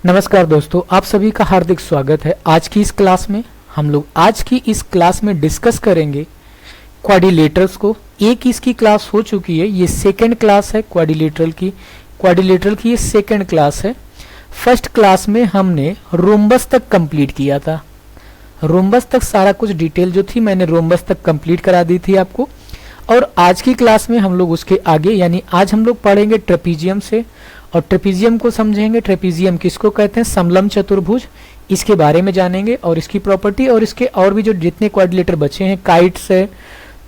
नमस्कार दोस्तों, आप सभी का हार्दिक स्वागत है। आज की इस क्लास में हम लोग डिस्कस करेंगे क्वाड्रिलेटरल्स को। एक इसकी क्लास हो चुकी है, ये सेकंड क्लास है क्वाड्रिलेटरल की ये सेकंड क्लास है। फर्स्ट क्लास में हमने रोम्बस तक कंप्लीट किया था। रोम्बस तक सारा कुछ डिटेल जो थी मैंने रोम्बस तक कंप्लीट करा दी थी आपको। और आज की क्लास में हम लोग उसके आगे यानी आज हम लोग पढ़ेंगे ट्रेपीजियम से, और ट्रेपीजियम को समझेंगे। ट्रेपीजियम किसको कहते हैं? समलंब चतुर्भुज, इसके बारे में जानेंगे और इसकी प्रॉपर्टी और इसके और भी जो जितने क्वाड्रिलेटर बचे हैं, काइट्स है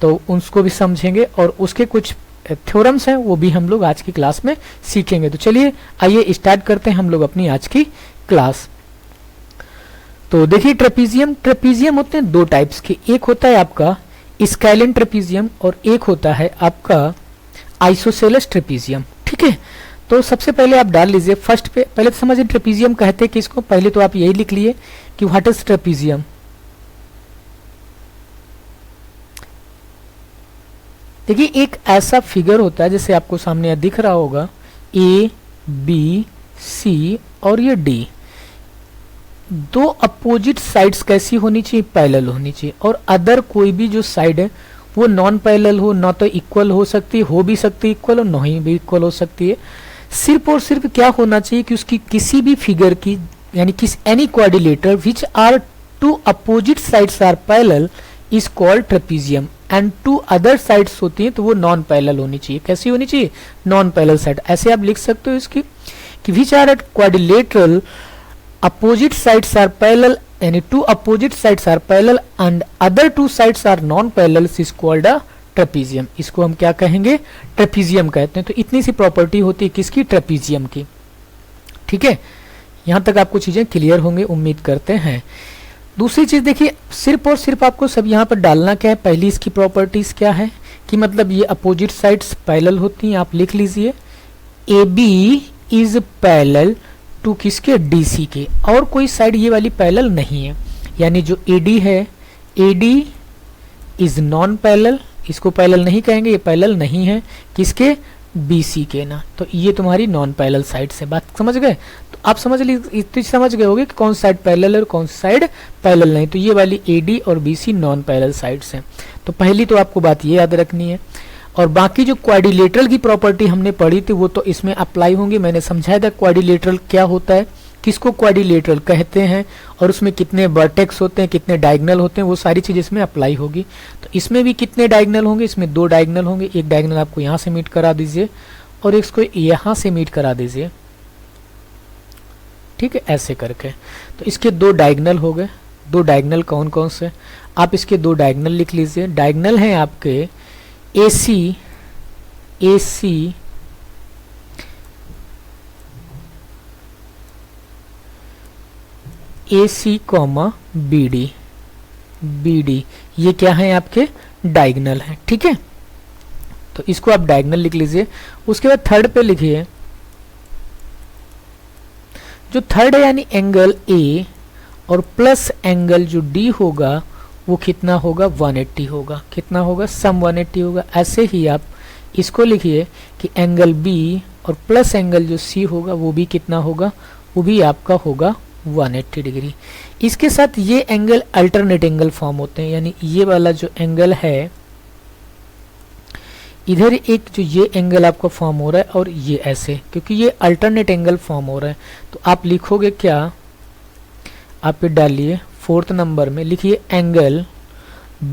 तो उसको भी समझेंगे, और उसके कुछ थ्योरम्स हैं वो भी हम लोग आज की क्लास में सीखेंगे। तो चलिए आइए स्टार्ट करते हैं हम लोग अपनी आज की क्लास। तो देखिए ट्रेपीजियम होते हैं दो टाइप्स के, एक होता है आपका स्काइलन ट्रेपीजियम और एक होता है आपका आइसोसेलेस ट्रेपीजियम। ठीक है, तो सबसे पहले आप डाल लीजिए फर्स्ट पे। पहले तो समझिए ट्रेपीजियम कहते हैं किसको, पहले तो आप यही लिख लिए कि व्हाट इज ट्रेपीजियम। देखिए एक ऐसा फिगर होता है जैसे आपको सामने दिख रहा होगा, ए बी सी और ये डी, दो अपोजिट साइड्स कैसी होनी चाहिए? पैरेलल होनी चाहिए। और अदर कोई भी जो साइड है वो नॉन पैरेलल हो, ना तो इक्वल हो सकती, हो भी सकती इक्वल और नहीं भी इक्वल हो सकती है। सिर्फ और सिर्फ क्या होना चाहिए कि उसकी किसी भी फिगर की यानी किस any quadrilateral which are two opposite sides are parallel is called trapezium, and two other sides होती हैं तो वो नॉन पैरेलल होनी चाहिए। कैसी होनी चाहिए? Non parallel side. ऐसे आप लिख सकते हो इसकी कि which are at quadrilateral opposite sides are parallel यानी two opposite sides are parallel and other two sides are non parallel is called a trapezium। इसको हम क्या कहेंगे? ट्रेपीजियम कहते हैं। तो इतनी सी प्रॉपर्टी होती है किसकी? ट्रेपीजियम की। ठीक है, यहां तक आपको चीजें क्लियर होंगे उम्मीद करते हैं। दूसरी चीज देखिए, सिर्फ और सिर्फ आपको सब यहाँ पर डालना क्या है, पहली इसकी प्रॉपर्टीज क्या है कि मतलब ये अपोजिट साइड्स पैरेलल होती हैं। आप लिख लीजिए A B is parallel to किसके? डीसी के, और कोई साइड ये वाली पैरेलल नहीं है। यानी जो एडी है, एडी इज नॉन पैरेलल, इसको पैरेलल नहीं कहेंगे, ये पैरेलल नहीं है किसके? बीसी के ना। तो ये तुम्हारी नॉन पैरेलल साइड से। बात समझ गए? तो आप समझ गए होगे कि कौन साइड पैरेलल है और कौन सी साइड पैरेलल नहीं। तो ये वाली एडी और बीसी नॉन पैरेलल साइड्स हैं। तो पहली तो आपको बात ये याद रखनी है। और बाकी जो क्वाड्रिलेटरल की प्रॉपर्टी हमने पढ़ी थी वो तो इसमें अप्लाई होंगी। मैंने समझाया था क्वाड्रिलेटरल क्या होता है, किसको क्वाड्रिलेटरल कहते हैं, और उसमें कितने वर्टेक्स होते हैं, कितने डायगोनल होते हैं, वो सारी चीज इसमें अप्लाई होगी। तो इसमें भी कितने डायगोनल होंगे? इसमें दो डायगोनल होंगे। एक डायगोनल आपको यहाँ से मीट करा दीजिए और इसको यहाँ से मीट करा दीजिए। ठीक है, ऐसे करके। तो इसके दो डायगोनल हो गए। दो डायगोनल कौन कौन से? आप इसके दो डायगोनल लिख लीजिए। डायगोनल हैं आपके AC कॉमा BD, ये क्या है? आपके डायगोनल है। ठीक है, तो इसको आप डायगोनल लिख लीजिए। उसके बाद थर्ड पे लिखिए, जो थर्ड है यानी एंगल A और प्लस एंगल जो D होगा वो कितना होगा? 180 होगा। कितना होगा? सम 180 होगा। ऐसे ही आप इसको लिखिए कि एंगल B और प्लस एंगल जो C होगा वो भी कितना होगा? वो भी आपका होगा 180 डिग्री। इसके साथ ये एंगल अल्टरनेट एंगल फॉर्म होते हैं, यानी ये वाला जो एंगल है इधर एक जो ये एंगल आपका फॉर्म हो रहा है और ये ऐसे, क्योंकि ये अल्टरनेट एंगल फॉर्म हो रहा है। तो आप लिखोगे क्या? आप ये डालिए फोर्थ नंबर में, लिखिए angle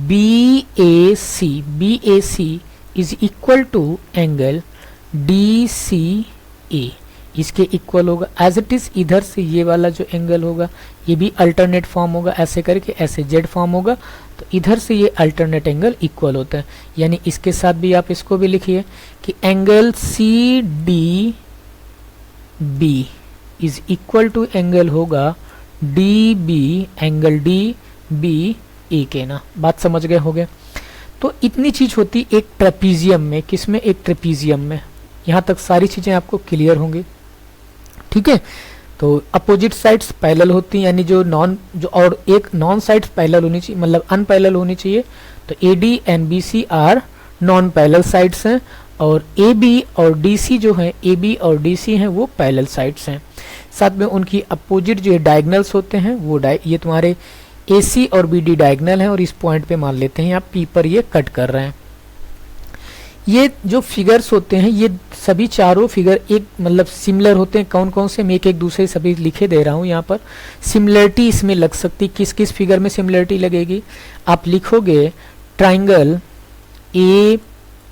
BAC is equal to angle DCA, इसके इक्वल होगा। एज इट इज इधर से ये वाला जो एंगल होगा ये भी अल्टरनेट फॉर्म होगा, ऐसे करके ऐसे जेड फॉर्म होगा। तो इधर से ये अल्टरनेट एंगल इक्वल होता है। यानी इसके साथ भी आप इसको भी लिखिए कि angle CDB is equal to angle होगा DB, एंगल DBA के ना। बात समझ गए होगे? तो इतनी चीज होती एक ट्रेपीजियम में। किसमें? एक ट्रेपीजियम में। यहां तक सारी चीजें आपको क्लियर होंगी। ठीक है, तो अपोजिट साइड्स पैरेलल होती हैं, यानी जो और एक नॉन साइड्स पैरेलल होनी चाहिए, मतलब अनपैरेलल होनी चाहिए। तो AD and BC are non parallel sides हैं, और ए बी और डी सी जो है, ए बी और डी सी हैं वो पैरेलल साइड्स हैं। साथ में उनकी अपोजिट जो डायगनल्स होते हैं वो ये तुम्हारे ए सी और बी डी डायगनल हैं और इस पॉइंट पे मान लेते हैं यहाँ पी पर ये कट कर रहे हैं। ये जो फिगर्स होते हैं ये सभी चारों फिगर एक मतलब सिमिलर होते हैं। कौन कौन से, मैं एक दूसरे सभी लिखे दे रहा हूँ यहाँ पर। सिमिलरिटी इसमें लग सकती, किस किस फिगर में सिमिलरिटी लगेगी, आप लिखोगे triangle A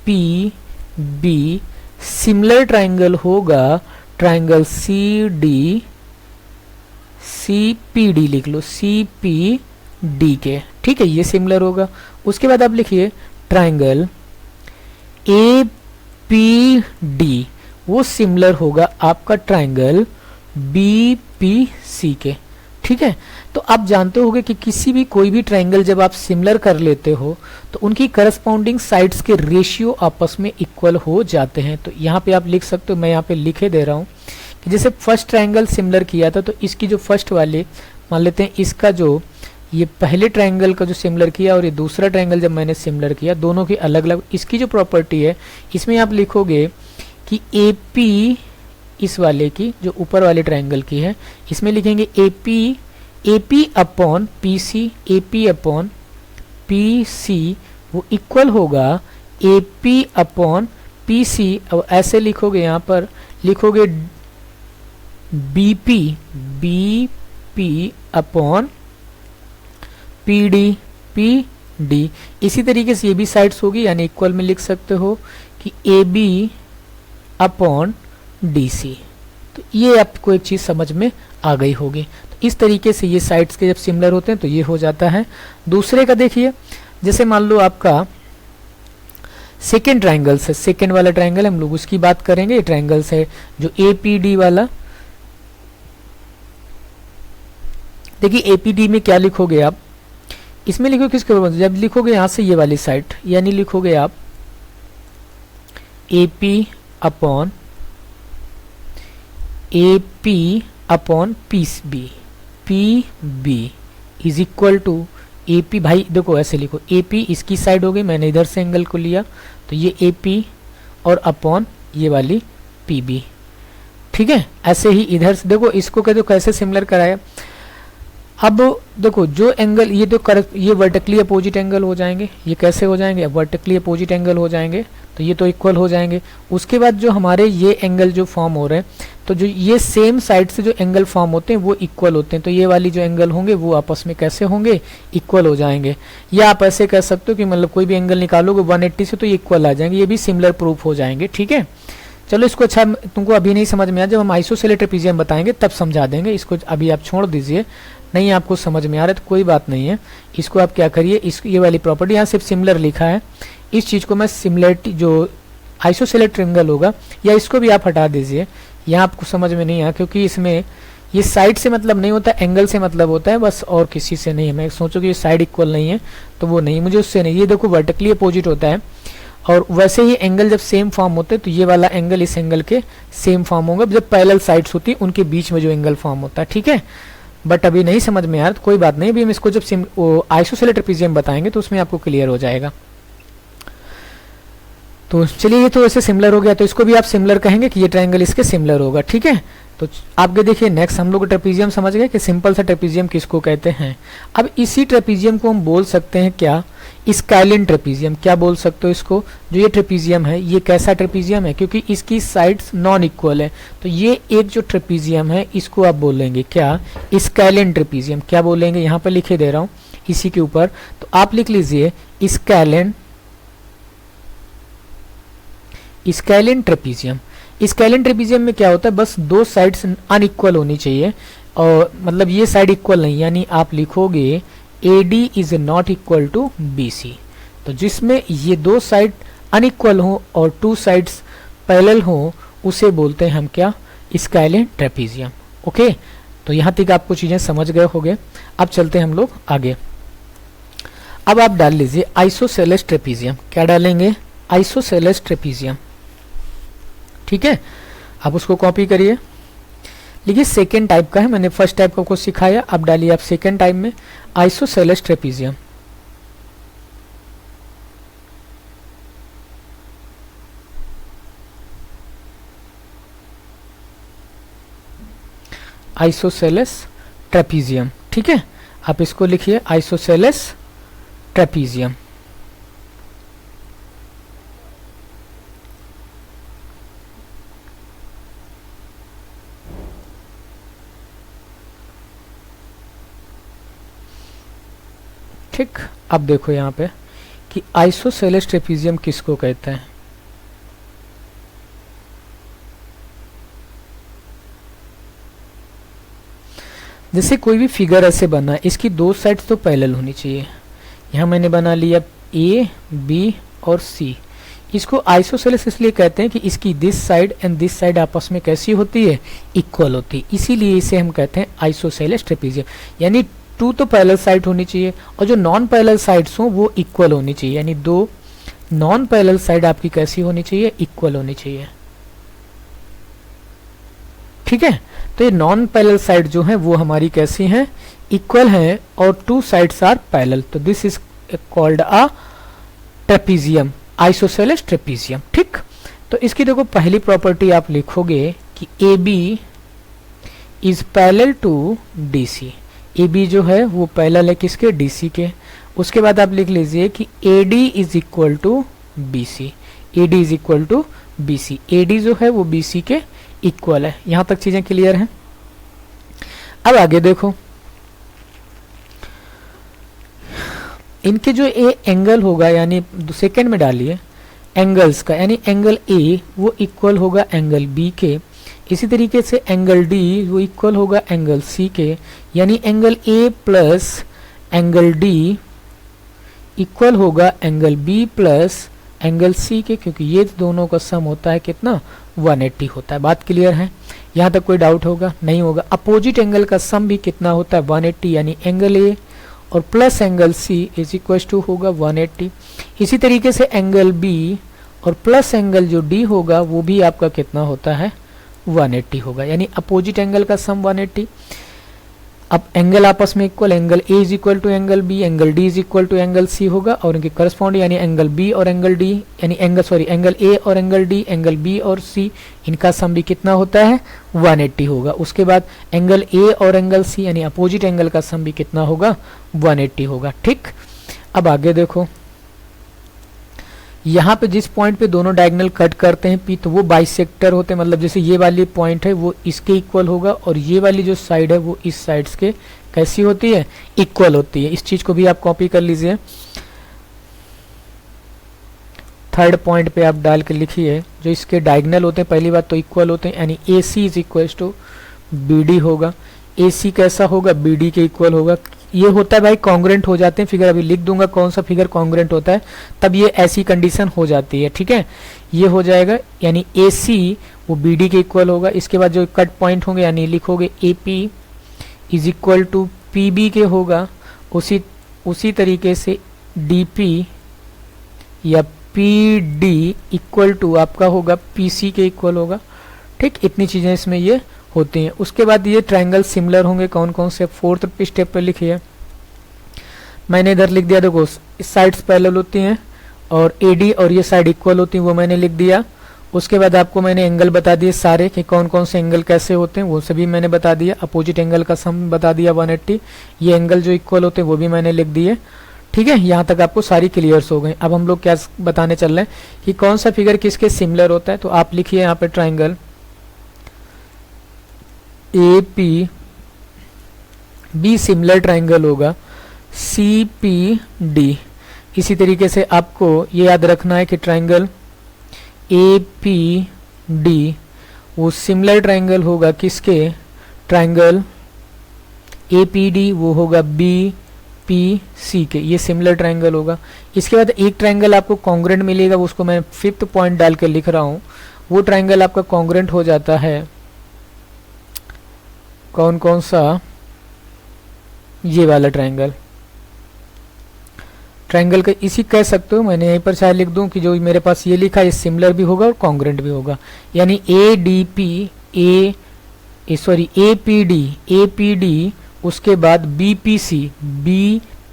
P B similar triangle होगा triangle C D, C P D लिख लो, सी पी डी के, ठीक है, ये सिमिलर होगा। उसके बाद आप लिखिए ट्राइंगल ए पी डी, वो सिमिलर होगा आपका ट्राइंगल बी पी सी के, ठीक है। तो आप जानते होंगे कि किसी भी कोई भी ट्राइंगल जब आप सिमिलर कर लेते हो तो उनकी करस्पॉन्डिंग साइड्स के रेशियो आपस में इक्वल हो जाते हैं। तो यहाँ पे आप लिख सकते हो, मैं यहाँ पे लिखे दे रहा हूँ कि जैसे फर्स्ट ट्राइंगल सिमिलर किया था तो इसकी जो फर्स्ट वाले मान लेते हैं, इसका जो ये पहले ट्राइंगल का जो सिमिलर किया और ये दूसरा ट्राइंगल जब मैंने सिमिलर किया, दोनों की अलग अलग इसकी जो प्रॉपर्टी है, इसमें आप लिखोगे कि ए पी इस वाले की जो ऊपर वाले ट्राइंगल की है, इसमें लिखेंगे A P upon P C, A P upon P C वो इक्वल होगा A P upon P C. अब ऐसे लिखोगे, यहाँ पर लिखोगे B P upon P D. इसी तरीके से ये भी साइड्स होगी, यानी इक्वल में लिख सकते हो कि A B upon D C. तो ये आपको एक चीज समझ में आ गई होगी। तो इस तरीके से ये साइड्स के जब सिमिलर होते हैं तो ये हो जाता है। दूसरे का देखिए, जैसे मान लो आपका सेकेंड ट्राइंगल से, सेकेंड वाला ट्राइंगल हम लोग उसकी बात करेंगे। ट्राइंगल से जो ए पी डी वाला, देखिए ए पी डी में क्या लिखोगे आप, इसमें लिखो किसके ऊपर, जब लिखोगे यहां से ये वाली साइड, यानी लिखोगे आप A P upon P B is equal to A P. भाई देखो ऐसे लिखो, ए पी इसकी साइड हो गई, मैंने इधर से एंगल को लिया तो ये ए पी और अपॉन ये वाली पी बी, ठीक है। ऐसे ही इधर से देखो, इसको कहते हो कैसे सिमिलर कराया। अब देखो जो एंगल ये तो ये वर्टिकली अपोजिट एंगल हो जाएंगे, ये कैसे हो जाएंगे, वर्टिकली अपोजिट एंगल हो जाएंगे तो ये तो इक्वल हो जाएंगे। उसके बाद जो हमारे ये एंगल जो फॉर्म हो रहे हैं, तो जो ये सेम साइड से जो एंगल फॉर्म होते हैं वो इक्वल होते हैं, तो ये वाली जो एंगल होंगे वो आपस में कैसे होंगे, इक्वल हो जाएंगे। या आप ऐसे कह सकते हो कि मतलब कोई भी एंगल निकालोगे 180 से तो ये इक्वल आ जाएंगे, ये भी सिमिलर प्रूफ हो जाएंगे, ठीक है। चलो इसको अच्छा तुमको अभी नहीं समझ में आया, जब हम आइसोसेलेस ट्रेपेजियम बताएंगे तब समझा देंगे, इसको अभी आप छोड़ दीजिए। नहीं आपको समझ में आ रहा है तो कोई बात नहीं है, इसको आप क्या करिए, इस ये वाली प्रॉपर्टी यहाँ सिर्फ सिमिलर लिखा है, इस चीज को मैं सिमिलरिटी जो आइसोसेलेस ट्रायंगल होगा या इसको भी आप हटा दीजिए, यहाँ आपको समझ में नहीं आया क्योंकि इसमें ये साइड से मतलब नहीं होता, एंगल से मतलब होता है बस, और किसी से नहीं है। मैं सोचो कि ये साइड इक्वल नहीं है तो वो नहीं, मुझे उससे नहीं, ये देखो वर्टिकली अपोजिट होता है और वैसे ही एंगल जब सेम फॉर्म होते हैं तो ये वाला एंगल इस एंगल के सेम फॉर्म होगा जब पैरेलल साइड्स होती है उनके बीच में जो एंगल फॉर्म होता है, ठीक है। बट अभी नहीं समझ में यार तो कोई बात नहीं, अभी हम इसको जब आइसोसेलेस ट्रेपेजियम बताएंगे तो उसमें आपको क्लियर हो जाएगा। तो चलिए ये तो ऐसे सिमिलर हो गया, तो इसको भी आप सिमिलर कहेंगे कि ये ट्रायंगल इसके सिमिलर होगा, ठीक है। तो आगे देखिए नेक्स्ट हम लोग ट्रेपेजियम समझ गए कि सिंपल सा ट्रेपेजियम किसको कहते हैं। अब इसी ट्रेपेजियम को हम बोल सकते हैं क्या, स्काइलिन ट्रेपेजियम, क्या बोल सकते हो इसको। जो ये ट्रेपेजियम है ये कैसा ट्रेपेजियम है, क्योंकि इसकी साइड्स नॉन इक्वल है तो ये एक जो ट्रेपेजियम है इसको आप बोलेंगे क्या, स्काइलिन ट्रेपेजियम। क्या बोलेंगे, यहाँ पर लिखे दे रहा हूँ इसी के ऊपर, तो आप लिख लीजिए स्काइलिन ट्रेपेजियम। स्काइलिन ट्रेपेजियम में क्या होता है, बस दो साइड्स अनइक्वल होनी चाहिए और मतलब ये साइड इक्वल नहीं, यानी आप लिखोगे AD is not equal to BC। तो जिसमें ये दो साइड अनइक्वल हो और टू साइड्स पैरेलल हो उसे बोलते हैं हम क्या, स्काइलिन ट्रेपेजियम। ओके, तो यहाँ तक आपको चीजें समझ गए होंगे। अब चलते हैं हम लोग आगे। अब आप डाल लीजिए आइसोसेलेस ट्रेपेजियम। क्या डालेंगे, आइसोसेलेस ट्रेपेजियम, ठीक है। आप उसको कॉपी करिए, लिखिए सेकेंड टाइप का है, मैंने फर्स्ट टाइप को सिखाया, अब डालिए आप सेकेंड टाइप में आइसोसेलेस ट्रेपेजियम। Isosceles trapezium. ठीक है, आप इसको लिखिए आइसोसेलेस ट्रेपीजियम। ठीक, अब देखो यहाँ पे कि आइसोसेलेस ट्रेपीजियम किसको कहते हैं। जैसे कोई भी फिगर ऐसे बना है, इसकी दो साइड्स तो पैरेलल होनी चाहिए। यहाँ मैंने बना लिया ए बी और सी। इसको आइसोसेलेस इसलिए कहते हैं कि इसकी this side and this side आपस में कैसी होती है, इक्वल होती है, इसीलिए इसे हम कहते हैं आइसोसेलेस ट्रेपीजियम। यानी टू तो पैरेलल साइड होनी चाहिए और जो नॉन पैरेलल साइड्स हो वो इक्वल होनी चाहिए। यानी दो नॉन पैरेलल साइड आपकी कैसी होनी चाहिए, इक्वल होनी चाहिए। ठीक है, तो ये नॉन पैरेलल साइड जो है वो हमारी कैसी हैं, इक्वल हैं, और टू साइड्स आर पैरेलल। तो this is called a trapezium, isosceles trapezium. ठीक, तो इसकी देखो पहली प्रॉपर्टी आप लिखोगे कि A B is parallel to D C. A B जो है वो पैरेलल है किसके, डी सी के। उसके बाद आप लिख लीजिए कि A D is equal to B C. A D is equal to B C. A D जो है वो बी सी के इक्वल है। यहां तक चीजें क्लियर हैं। अब आगे देखो, इनके जो ए एंगल होगा, यानी सेकेंड में डालिए एंगल्स का, यानी एंगल ए वो इक्वल होगा एंगल बी के। इसी तरीके से एंगल डी वो इक्वल होगा एंगल सी के। यानी angle A plus angle D equal होगा angle B plus angle C के, क्योंकि ये दोनों का सम होता है कितना, 180 होता है। बात क्लियर है, यहाँ तक कोई डाउट होगा, नहीं होगा। अपोजिट एंगल का सम भी कितना होता है, 180, यानी एंगल ए और plus angle C is equal to होगा 180। इसी तरीके से एंगल बी और प्लस एंगल जो डी होगा वो भी आपका कितना होता है, 180 होगा। यानी अपोजिट एंगल का सम 180। अब एंगल आपस में equal, angle A is equal to angle B, angle D is equal to angle C होगा, और इनके करस्पॉन्ड यानी एंगल बी और एंगल डी, यानी एंगल ए और एंगल डी, एंगल बी और सी, इनका सम भी कितना होता है, 180 होगा। उसके बाद एंगल ए और एंगल सी यानी अपोजिट एंगल का सम भी कितना होगा, 180 होगा। ठीक, अब आगे देखो, यहाँ पे जिस पॉइंट पे दोनों डायगोनल कट करते हैं पी, तो वो बाइसेक्टर होते हैं। मतलब जैसे ये वाली पॉइंट है वो इसके इक्वल होगा, और ये वाली जो साइड है वो इस साइड्स के कैसी होती है, इक्वल होती है। इस चीज को भी आप कॉपी कर लीजिए। थर्ड पॉइंट पे आप डाल के लिखिए, जो इसके डायगोनल होते हैं पहली बात तो इक्वल होते हैं, यानी A C is equal to B D होगा। ए सी कैसा होगा, बी डी के इक्वल होगा। ये होता है भाई कॉन्ग्रेंट हो जाते हैं फिगर, अभी लिख दूंगा कौन सा फिगर कॉन्ग्रेंट होता है, तब ये ऐसी कंडीशन हो जाती है। ठीक है, ये हो जाएगा, यानी ए सी वो बी डी के इक्वल होगा। इसके बाद जो कट पॉइंट होंगे, यानी लिखोगे A P is equal to P B के होगा। उसी तरीके से डी पी या पी डी इक्वल टू आपका होगा पी सी के इक्वल होगा। ठीक, इतनी चीजें इसमें ये होती हैं। उसके बाद ये ट्रायंगल सिमिलर होंगे कौन कौन से, फोर्थ स्टेप पे लिखिए। मैंने इधर लिख दिया, देखो इस साइड्स पैरेलल होती हैं और एडी और ये साइड इक्वल होती हैं, वो मैंने लिख दिया। उसके बाद आपको मैंने एंगल बता दिए सारे कि कौन कौन से एंगल कैसे होते हैं, वो सभी मैंने बता दिया। अपोजिट एंगल का सम बता दिया 180। ये एंगल जो इक्वल होते हैं वो भी मैंने लिख दिए। ठीक है, यहाँ तक आपको सारी क्लियर्स हो गई। अब हम लोग क्या बताने चल रहे हैं कि कौन सा फिगर किसके सिमिलर होता है। तो आप लिखिए यहाँ पे triangle A P B similar triangle होगा सी पी डी। इसी तरीके से आपको ये याद रखना है कि ट्राइंगल ए पी डी वो सिमिलर ट्राइंगल होगा किसके, ट्राइंगल ए पी डी वो होगा बी पी सी के, ये सिमिलर ट्राइंगल होगा। इसके बाद एक ट्राइंगल आपको कॉन्ग्रेंट मिलेगा, उसको मैं 5th पॉइंट डाल के लिख रहा हूं। वो ट्राइंगल आपका कॉन्ग्रेंट हो जाता है कौन कौन सा, ये वाला ट्राइंगल। ट्राइंगल का इसी कह सकते हो, मैंने यहीं पर शायद लिख दूं कि जो मेरे पास ये लिखा है सिमिलर भी होगा और कॉन्ग्रेंट भी होगा। यानी A D P A P D, उसके बाद B P C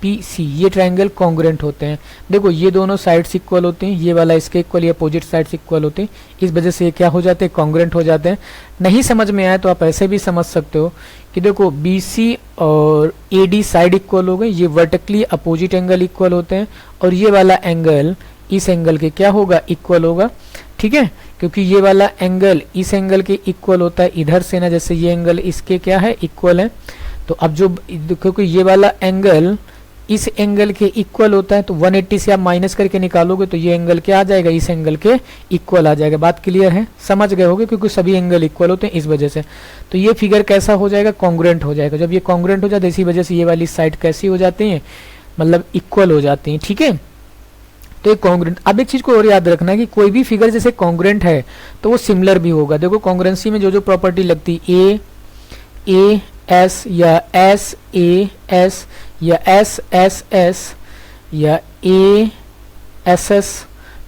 P C, ये ट्रायंगल कॉन्ग्रुएंट होते हैं। देखो ये दोनों साइड्स इक्वल होते हैं, ये वाला इसके इक्वल, ये अपोजिट साइड्स इक्वल होते हैं, इस वजह से ये क्या हो जाते हैं, कॉन्ग्रुएंट हो जाते हैं। नहीं समझ में आया तो आप ऐसे भी समझ सकते हो कि देखो बी सी और ए डी साइड इक्वल हो गए, ये वर्टिकली अपोजिट एंगल इक्वल होते हैं, और ये वाला एंगल इस एंगल के क्या होगा, इक्वल होगा। ठीक है, क्योंकि ये वाला एंगल इस एंगल के इक्वल होता है इधर से ना, जैसे ये एंगल इसके क्या है, इक्वल है। तो अब जो, क्योंकि ये वाला एंगल इस एंगल के इक्वल होता है, तो 180 से आप माइनस करके निकालोगे तो ये एंगल क्या आ जाएगा, इस एंगल के इक्वल आ जाएगा। बात क्लियर है, समझ गए होगे, क्योंकि सभी एंगल इक्वल होते हैं इस वजह से। तो ये फिगर कैसा हो जाएगा, कॉन्ग्रुएंट हो जाएगा। जब ये कॉन्ग्रुएंट हो जाता है इसी वजह से ये वाली साइड कैसी हो जाती है, मतलब इक्वल हो जाती है। ठीक है, तो ये कॉन्ग्रुएंट। अब एक चीज को और याद रखना है कि कोई भी फिगर जैसे कॉन्ग्रुएंट है तो वो सिमिलर भी होगा। देखो कॉन्ग्रुएंसी में जो जो प्रॉपर्टी लगती है, ए एस या एस ए एस या एस एस एस या ए एस एस,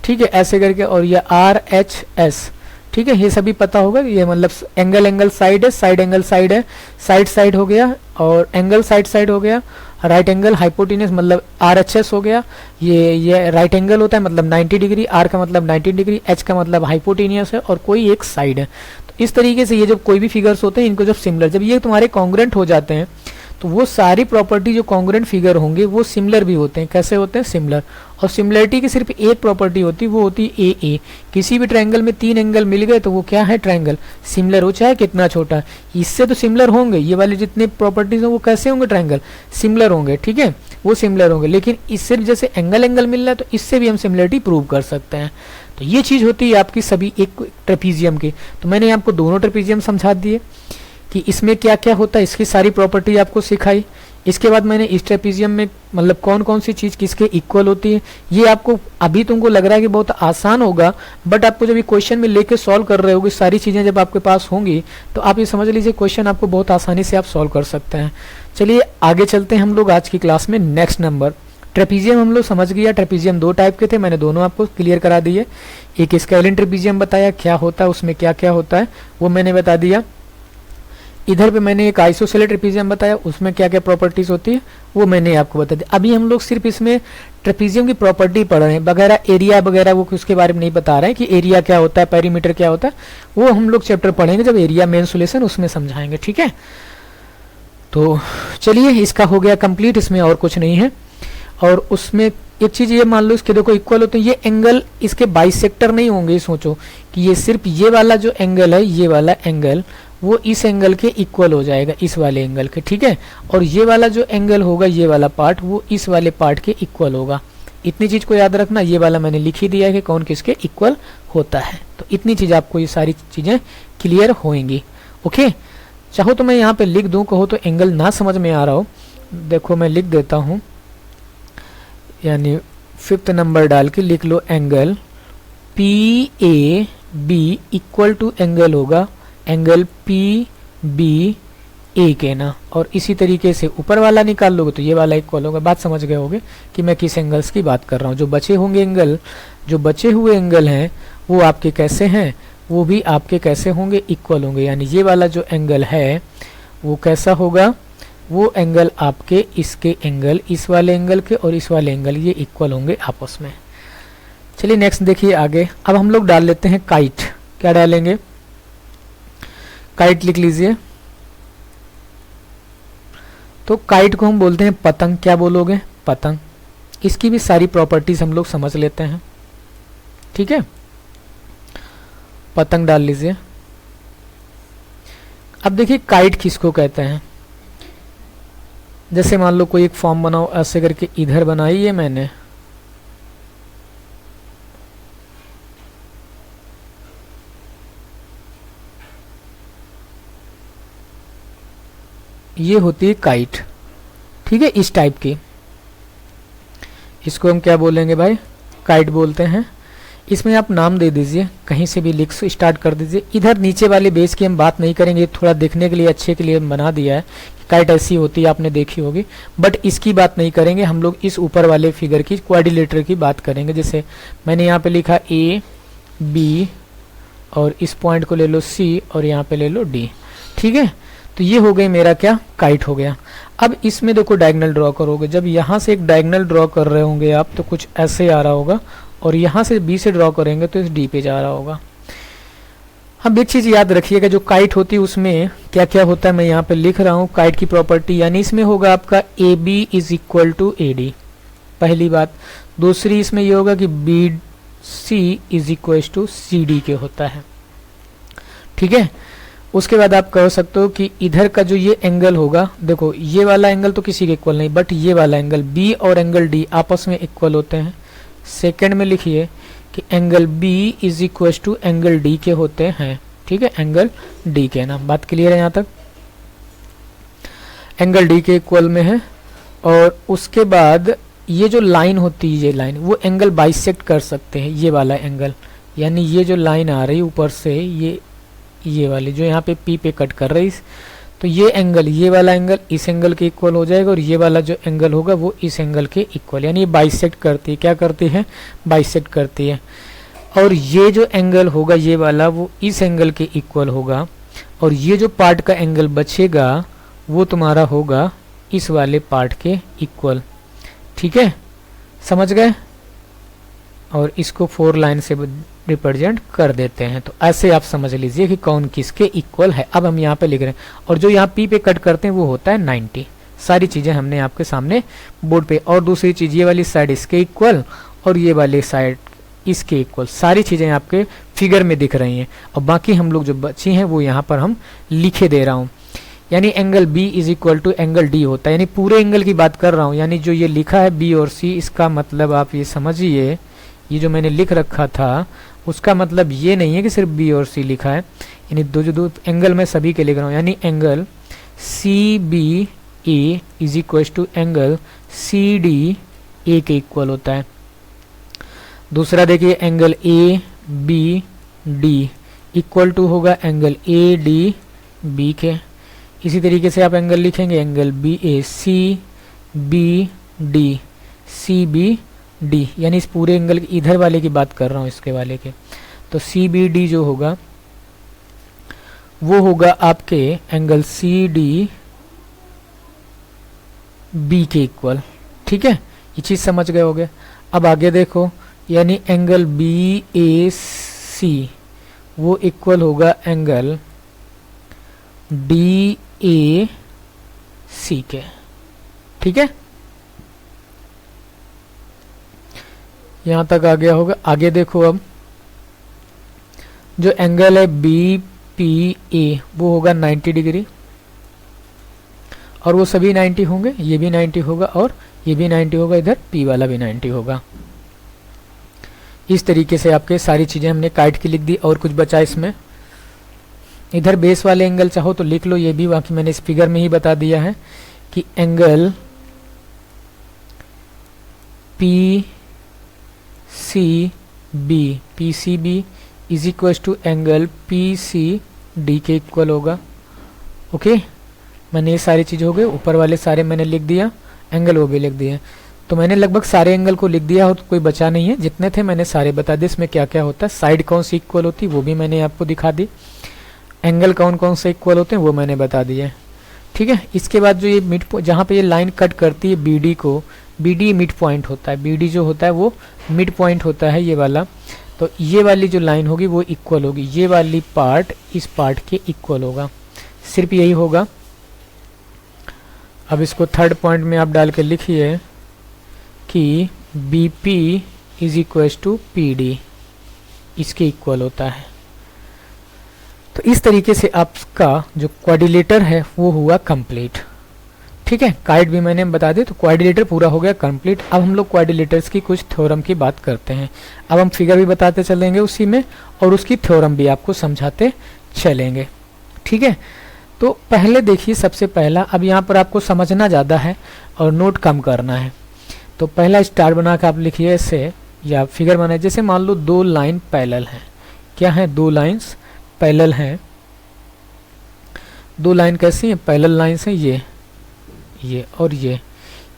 ठीक है, ऐसे करके, और या आर एच एस, ठीक है, ये सभी पता होगा। ये मतलब एंगल एंगल साइड है, साइड एंगल साइड है, साइड साइड हो गया, और एंगल साइड साइड हो गया, राइट एंगल हाइपोटेन्यूस मतलब आर एच एस हो गया। ये राइट एंगल होता है मतलब 90 डिग्री, आर का मतलब 90 डिग्री, एच का मतलब हाइपोटेन्यूस है, और कोई एक साइड है। तो इस तरीके से ये जब कोई भी फिगर्स होते हैं इनको जब सिमिलर, जब ये तुम्हारे कॉन्ग्रुएंट हो जाते हैं तो वो सारी प्रॉपर्टी जो कॉन्ग्रुएंट फिगर होंगे वो सिमिलर भी होते हैं। कैसे होते हैं, सिमिलर। और सिमिलरिटी की सिर्फ एक प्रॉपर्टी होती है, वो होती है ए ए। किसी भी ट्रायंगल में 3 एंगल मिल गए तो वो क्या है, ट्रायंगल सिमिलर हो, चाहे कितना छोटा है। इससे तो सिमिलर होंगे, ये वाले जितने प्रॉपर्टीज हैं वो कैसे होंगे, ट्रायंगल सिमिलर होंगे। ठीक है, वो सिमिलर होंगे, लेकिन इससे जैसे एंगल एंगल मिल रहा है तो इससे भी हम सिमिलरिटी प्रूव कर सकते हैं। तो ये चीज होती है आपकी सभी एक ट्रेपीजियम की। तो मैंने आपको दोनों ट्रेपीजियम समझा दिए कि इसमें क्या क्या होता है, इसकी सारी प्रॉपर्टी आपको सिखाई। इसके बाद मैंने इस ट्रेपीजियम में मतलब कौन कौन सी चीज किसके इक्वल होती है, ये आपको अभी तुमको लग रहा है कि बहुत आसान होगा, बट आपको जब ये क्वेश्चन में लेके सॉल्व कर रहे होगे, सारी चीजें जब आपके पास होंगी तो आप ये समझ लीजिए क्वेश्चन आपको बहुत आसानी से आप सॉल्व कर सकते हैं। चलिए आगे चलते हैं हम लोग आज की क्लास में। नेक्स्ट नंबर ट्रेपीजियम हम लोग समझ गया। ट्रेपीजियम 2 टाइप के थे, मैंने दोनों आपको क्लियर करा दिए। एक स्केलिन ट्रेपीजियम बताया क्या होता है, उसमें क्या क्या होता है वो मैंने बता दिया। इधर पे मैंने एक आइसोसेलेस ट्रेपीजियम बताया, उसमें क्या क्या प्रॉपर्टीज होती है वो मैंने आपको बता दी। अभी हम लोग सिर्फ इसमें ट्रेपीजियम की प्रॉपर्टी पढ़ रहे हैं, वगैरह एरिया वगैरह वो उसके बारे में नहीं बता रहे हैं कि एरिया क्या होता है, पेरीमीटर क्या होता है, वो हम लोग चैप्टर पढ़ेंगे जब एरिया मेन सोल्यूशन उसमें समझाएंगे। ठीक है, तो चलिए इसका हो गया कंप्लीट, इसमें और कुछ नहीं है। और उसमें एक चीज ये मान लो, इसके देखो इक्वल होते हैं, ये एंगल इसके बाइसेक्टर नहीं होंगे। सोचो कि ये सिर्फ ये वाला जो एंगल है, ये वाला एंगल वो इस एंगल के इक्वल हो जाएगा, इस वाले एंगल के। ठीक है, और ये वाला जो एंगल होगा, ये वाला पार्ट वो इस वाले पार्ट के इक्वल होगा। इतनी चीज को याद रखना, ये वाला मैंने लिख ही दिया है कि कौन किसके इक्वल होता है। तो इतनी चीज आपको ये सारी चीजें क्लियर होंगी। ओके, चाहो तो मैं यहाँ पे लिख दूं, कहो तो एंगल ना समझ में आ रहा हो, देखो मैं लिख देता हूं, यानी 5th नंबर डाल के लिख लो, angle P A B equal to angle होगा एंगल पी बी ए के ना। और इसी तरीके से ऊपर वाला निकाल लोगे तो ये वाला इक्वल होगा। बात समझ गए होगे कि मैं किस एंगल्स की बात कर रहा हूँ। जो बचे होंगे एंगल, जो बचे हुए एंगल हैं वो आपके कैसे हैं, वो भी आपके कैसे होंगे, इक्वल होंगे। यानी ये वाला जो एंगल है वो कैसा होगा, वो एंगल आपके इसके एंगल, इस वाले एंगल के और इस वाले एंगल, ये इक्वल होंगे आपस में। चलिए नेक्स्ट देखिए आगे। अब हम लोग डाल लेते हैं काइट। क्या डालेंगे, काइट लिख लीजिए। तो काइट को हम बोलते हैं पतंग। क्या बोलोगे, पतंग। इसकी भी सारी प्रॉपर्टीज हम लोग समझ लेते हैं। ठीक है, पतंग डाल लीजिए। अब देखिए काइट किसको कहते हैं। जैसे मान लो कोई एक फॉर्म बनाओ, ऐसे करके इधर बनाई है मैंने, ये होती है काइट। ठीक है, इस टाइप की, इसको हम क्या बोलेंगे भाई, काइट बोलते हैं। इसमें आप नाम दे दीजिए, कहीं से भी लिख स्टार्ट कर दीजिए। इधर नीचे वाले बेस की हम बात नहीं करेंगे, थोड़ा देखने के लिए अच्छे के लिए बना दिया है कि काइट ऐसी होती है, आपने देखी होगी, बट इसकी बात नहीं करेंगे हम लोग। इस ऊपर वाले फिगर की, क्वाड्रिलेटरल की बात करेंगे। जैसे मैंने यहाँ पे लिखा ए बी, और इस पॉइंट को ले लो सी, और यहाँ पे ले लो डी। ठीक है, तो ये हो गई मेरा क्या, काइट हो गया। अब इसमें देखो डायगोनल ड्रॉ करोगे, जब यहाँ से एक डायगोनल ड्रॉ कर रहे होंगे आप तो कुछ ऐसे आ रहा होगा, और यहाँ से बी से ड्रॉ करेंगे तो इस डी पे जा रहा होगा। अब एक चीज याद रखिएगा, जो काइट होती है उसमें क्या क्या होता है, मैं यहाँ पे लिख रहा हूँ काइट की प्रॉपर्टी, यानी इसमें होगा आपका A B is equal to A D, पहली बात। दूसरी इसमें ये होगा कि B C is equal to C D के होता है, ठीक है। उसके बाद आप कह सकते हो कि इधर का जो ये एंगल होगा, देखो ये वाला एंगल तो किसी के इक्वल नहीं, बट ये वाला एंगल बी और एंगल डी आपस में इक्वल होते हैं। सेकंड में लिखिए कि angle B is equal to angle D के होते हैं, ठीक है, एंगल डी के ना, बात क्लियर है यहाँ तक, एंगल डी के इक्वल में है। और उसके बाद ये जो लाइन होती है, ये लाइन वो एंगल बाइसेक्ट कर सकते हैं, ये वाला एंगल, यानी ये जो लाइन आ रही ऊपर से, ये वाली जो यहाँ पे पी पे कट कर रही, तो ये एंगल, ये वाला एंगल इस एंगल के इक्वल हो जाएगा, और ये वाला जो एंगल होगा वो इस एंगल के इक्वल, यानी ये बाइसेक्ट करती है, क्या करती है, बाइसेक्ट करती है। और ये जो एंगल होगा ये वाला वो इस एंगल के इक्वल होगा, और ये जो पार्ट का एंगल बचेगा वो तुम्हारा होगा इस वाले पार्ट के इक्वल, ठीक है, समझ गए। और इसको 4 लाइन से रिप्रेजेंट कर देते हैं, तो ऐसे आप समझ लीजिए कि कौन किसके इक्वल है। अब हम यहाँ पे लिख रहे हैं, और जो यहाँ पी पे कट करते हैं वो होता है 90। सारी चीजें हमने आपके सामने बोर्ड पे, और दूसरी चीज ये वाली साइड इसके इक्वल और ये वाली साइड इसके इक्वल, सारी चीजें आपके फिगर में दिख रही हैं। और बाकी हम लोग जो बची हैं वो यहाँ पर हम लिखे दे रहा हूँ, यानी angle B is equal to angle D होता है, यानी पूरे एंगल की बात कर रहा हूँ। यानी जो ये लिखा है बी और सी, इसका मतलब आप ये समझिए, ये जो मैंने लिख रखा था उसका मतलब ये नहीं है कि सिर्फ बी और सी लिखा है, यानी दो एंगल मैं सभी के लिख रहा हूँ, यानी angle C B A is equal to angle C D A के इक्वल होता है। दूसरा देखिए angle A B D equal to होगा एंगल ए डी बी के। इसी तरीके से आप एंगल लिखेंगे, angle B A C B D C B D, यानी इस पूरे एंगल इधर वाले की बात कर रहा हूँ, इसके वाले के। तो सी बी डी जो होगा वो होगा आपके एंगल सी डी बी के इक्वल, ठीक है, ये चीज समझ गए होगे। अब आगे देखो, यानी एंगल बी ए सी वो इक्वल होगा एंगल डी ए सी के, ठीक है, यहां तक आ गया होगा। आगे देखो, अब जो एंगल है बी पी ए वो होगा 90 डिग्री, और वो सभी 90 होंगे, ये भी 90 होगा और ये भी 90 होगा, इधर पी वाला भी 90 होगा। इस तरीके से आपके सारी चीजें हमने काट के लिख दी। और कुछ बचा इसमें, इधर बेस वाले एंगल चाहो तो लिख लो, ये भी बाकी मैंने इस फिगर में ही बता दिया है कि angle P C B is equal to angle P C D के इक्वल होगा। ओके, मैंने ये सारी चीज़ हो गई, ऊपर वाले सारे मैंने लिख दिया, एंगल वो भी लिख दिए। तो मैंने लगभग सारे एंगल को लिख दिया हो, तो कोई बचा नहीं है, जितने थे मैंने सारे बता दिए। इसमें क्या क्या होता है, साइड कौन सी इक्वल होती है वो भी मैंने आपको दिखा दी, एंगल कौन कौन से इक्वल होते हैं वो मैंने बता दिए, ठीक है। इसके बाद जो ये मिड, जहाँ पे ये लाइन कट करती है बी डी को, बी डी मिड पॉइंट होता है, बी डी जो होता है वो मिड पॉइंट होता है, ये वाला। तो ये वाली जो लाइन होगी वो इक्वल होगी, ये वाली पार्ट इस पार्ट के इक्वल होगा, सिर्फ यही होगा। अब इसको थर्ड पॉइंट में आप डाल के लिखिए कि B P is equal to P D, इसके इक्वल होता है। तो इस तरीके से आपका जो क्वाड्रिलेटर है वो हुआ कंप्लीट, ठीक है। काइट भी मैंने बता दी, तो क्वाड्रिलेटर पूरा हो गया कंप्लीट। अब हम लोग क्वाड्रिलेटर्स की कुछ थ्योरम की बात करते हैं। अब हम फिगर भी बताते चलेंगे उसी में, और उसकी थ्योरम भी आपको समझाते चलेंगे, ठीक है। तो पहले देखिए, सबसे पहला, अब यहाँ पर आपको समझना ज़्यादा है और नोट कम करना है। तो पहला स्टार बना के आप लिखिए ऐसे, या फिगर बनाए, जैसे मान लो दो लाइन पैरेलल हैं। क्या है, दो लाइंस पैरेलल हैं। दो लाइन कैसी हैं, पैरेलल लाइंस हैं, ये और ये।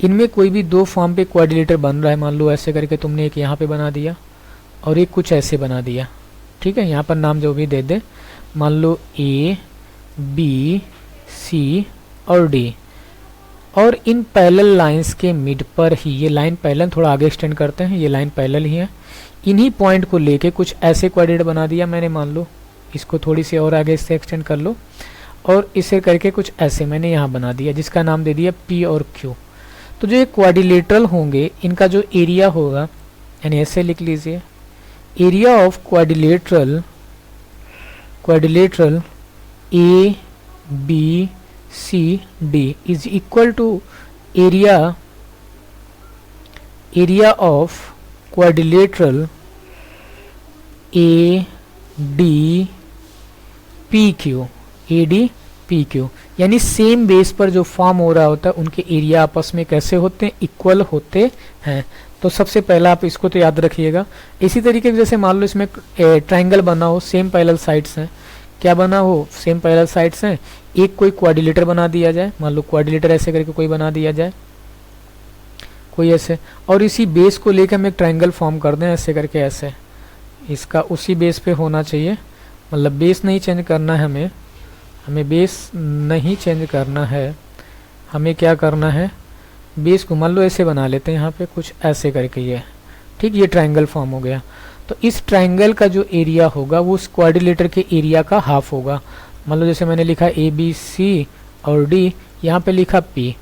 इनमें कोई भी दो फॉर्म पे क्वाड्रिलेटर बन रहा है। मान लो ऐसे करके तुमने एक यहाँ पे बना दिया और एक कुछ ऐसे बना दिया, ठीक है। यहाँ पर नाम जो भी दे दे, मान लो ए बी सी और डी, और इन पैरेलल लाइंस के मिड पर ही, ये लाइन पैरेलल, थोड़ा आगे एक्सटेंड करते हैं, ये लाइन पैरेलल ही है, इन्हीं पॉइंट को लेके कुछ ऐसे कोऑर्डिनेट बना दिया मैंने, मान लो इसको थोड़ी सी और आगे इससे एक्सटेंड कर लो, और इसे करके कुछ ऐसे मैंने यहाँ बना दिया, जिसका नाम दे दिया पी और क्यू। तो जो ये क्वाड्रिलेटरल होंगे, इनका जो एरिया होगा, यानी ऐसे लिख लीजिए, area of quadrilateral A B C D is equal to area of quadrilateral A D P Q, A D P Q, यानी सेम बेस पर जो फॉर्म हो रहा होता है उनके एरिया आपस में कैसे होते हैं, इक्वल होते हैं। तो सबसे पहला आप इसको तो याद रखिएगा। इसी तरीके से जैसे मान लो इसमें ट्राइंगल बना हो, सेम पैरेलल साइड्स हैं, क्या बना हो, सेम पैरेलल साइड्स हैं, एक कोई क्वाड्रिलेटर बना दिया जाए, मान लो क्वाड्रिलेटर ऐसे करके कोई बना दिया जाए, कोई ऐसे, और इसी बेस को लेकर हम एक ट्राइंगल फॉर्म कर दें ऐसे करके, ऐसे इसका उसी बेस पे होना चाहिए, मतलब बेस नहीं चेंज करना है हमें बेस नहीं चेंज करना है, हमें क्या करना है, बेस को मान लो ऐसे बना लेते हैं यहाँ पे कुछ ऐसे करके, ये ठीक, ये ट्राइंगल फॉर्म हो गया। तो इस ट्राइंगल का जो एरिया होगा वो उस क्वाड्रिलेटर के एरिया का हाफ होगा। मान लो जैसे मैंने लिखा ए बी सी और डी, यहाँ पे लिखा पी,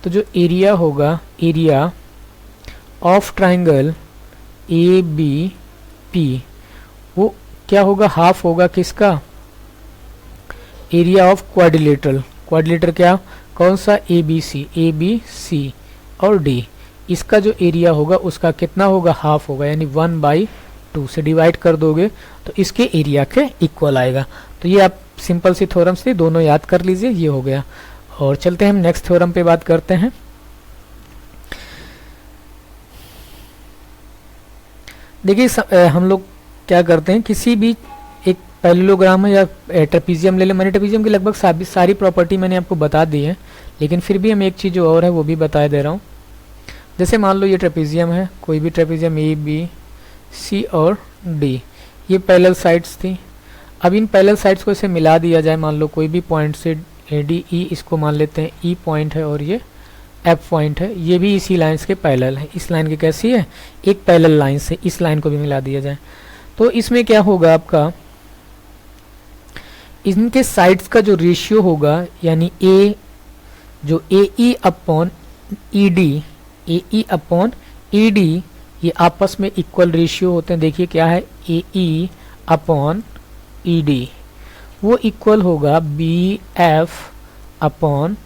तो जो एरिया होगा, area of triangle A B P, वो क्या होगा, हाफ होगा किसका, एरिया ऑफ क्वाड्रिलेटरल, क्वाड्रिलेटर क्या, कौन सा, ए बी सी और डी, इसका जो एरिया होगा उसका कितना होगा, हाफ होगा, यानी 1/2 से डिवाइड कर दोगे तो इसके एरिया के इक्वल आएगा। तो ये आप सिंपल सी थ्योरम्स थी, दोनों याद कर लीजिए, ये हो गया। और चलते हैं हम नेक्स्ट थ्योरम पे बात करते हैं। देखिए हम लोग क्या करते हैं, किसी भी एक पैरेललोग्राम है या ट्रेपीजियम ले लें, मैंने ट्रेपीजियम की लगभग सारी प्रॉपर्टी मैंने आपको बता दी है, लेकिन फिर भी हम एक चीज़ जो और है वो भी बता दे रहा हूँ। जैसे मान लो ये ट्रेपीजियम है, कोई भी ट्रेपीजियम ए बी सी और डी, ये पैरेलल साइड्स थी। अब इन पैरेलल साइड्स को इसे मिला दिया जाए, मान लो कोई भी पॉइंट से डी ई, इसको मान लेते हैं ई पॉइंट है और ये एफ पॉइंट है, ये भी इसी लाइन्स के पैरेलल है, इस लाइन के कैसी है, एक पैरेलल लाइन से इस लाइन को भी मिला दिया जाए, तो इसमें क्या होगा आपका, इनके साइड्स का जो रेशियो होगा, यानी ए जो ए ई अपॉन ई डी, ये आपस में इक्वल रेशियो होते हैं। देखिए क्या है, A E upon E D, वो इक्वल होगा B F upon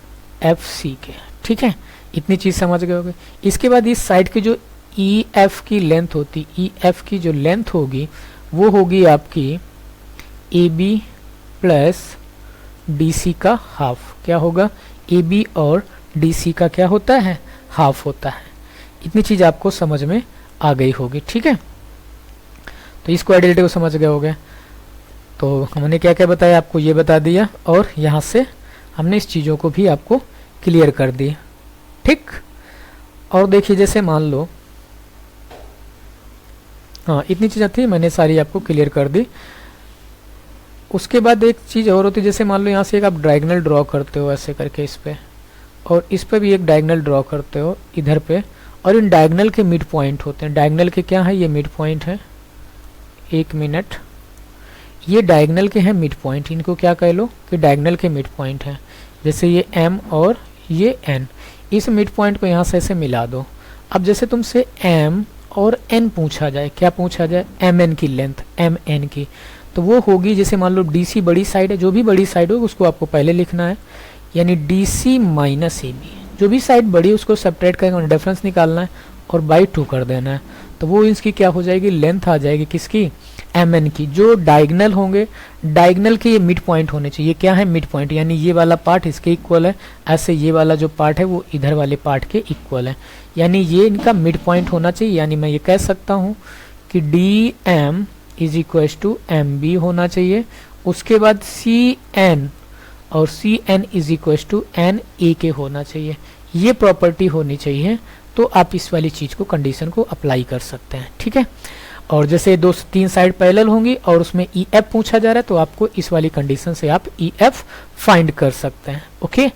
F C के, ठीक है, इतनी चीज़ समझ गए होगे। इसके बाद इस साइड की जो ई एफ की लेंथ होती, ई एफ की जो लेंथ होगी वो होगी आपकी A B plus D C का हाफ, क्या होगा, ए बी और डी सी का क्या होता है, हाफ होता है। इतनी चीज़ आपको समझ में आ गई होगी, ठीक है। तो इस क्वाड्रिलेटर को समझ गए होगे। तो हमने क्या क्या बताया, आपको ये बता दिया, और यहाँ से हमने इस चीज़ों को भी आपको क्लियर कर दी, ठीक। और देखिए जैसे मान लो, हाँ इतनी चीज़ें थी, मैंने सारी आपको क्लियर कर दी। उसके बाद एक चीज़ और होती है, जैसे मान लो यहाँ से एक आप डायगोनल ड्रॉ करते हो ऐसे करके इस पे, और इस पे भी एक डायगोनल ड्रॉ करते हो इधर पे, और इन डायगोनल के मिड पॉइंट होते हैं। डायगोनल के क्या है, ये मिड पॉइंट है, एक मिनट, ये डायगोनल के हैं मिड पॉइंट, इनको क्या कह लो कि डायगोनल के मिड पॉइंट है। जैसे ये M और ये N, इस मिड पॉइंट को यहाँ से ऐसे मिला दो। अब जैसे तुमसे M और N पूछा जाए, क्या पूछा जाए, MN की लेंथ, MN की, तो वो होगी, जैसे मान लो DC बड़ी साइड है, जो भी बड़ी साइड हो उसको आपको पहले लिखना है, यानी DC माइनस AB, जो भी साइड बड़ी है उसको सब्ट्रैक्ट करके डिफरेंस निकालना है और बाई 2 कर देना है, तो वो इसकी क्या हो जाएगी, लेंथ आ जाएगी किसकी, MN की। जो डायगोनल होंगे, डायगोनल के ये मिड पॉइंट होने चाहिए, क्या है, मिड पॉइंट, यानी ये वाला पार्ट इसके इक्वल है, ऐसे ये वाला जो पार्ट है वो इधर वाले पार्ट के इक्वल है, यानी ये इनका मिड पॉइंट होना चाहिए। यानी मैं ये कह सकता हूँ कि DM is equal to MB होना चाहिए। उसके बाद CN और CN is equal to NA के होना चाहिए, ये प्रॉपर्टी होनी चाहिए, तो आप इस वाली चीज़ को, कंडीशन को अप्लाई कर सकते हैं, ठीक है। और जैसे दो तीन साइड पैरेलल होंगी और उसमें ई एफ पूछा जा रहा है तो आपको इस वाली कंडीशन से आप ई एफ फाइंड कर सकते हैं। ओके,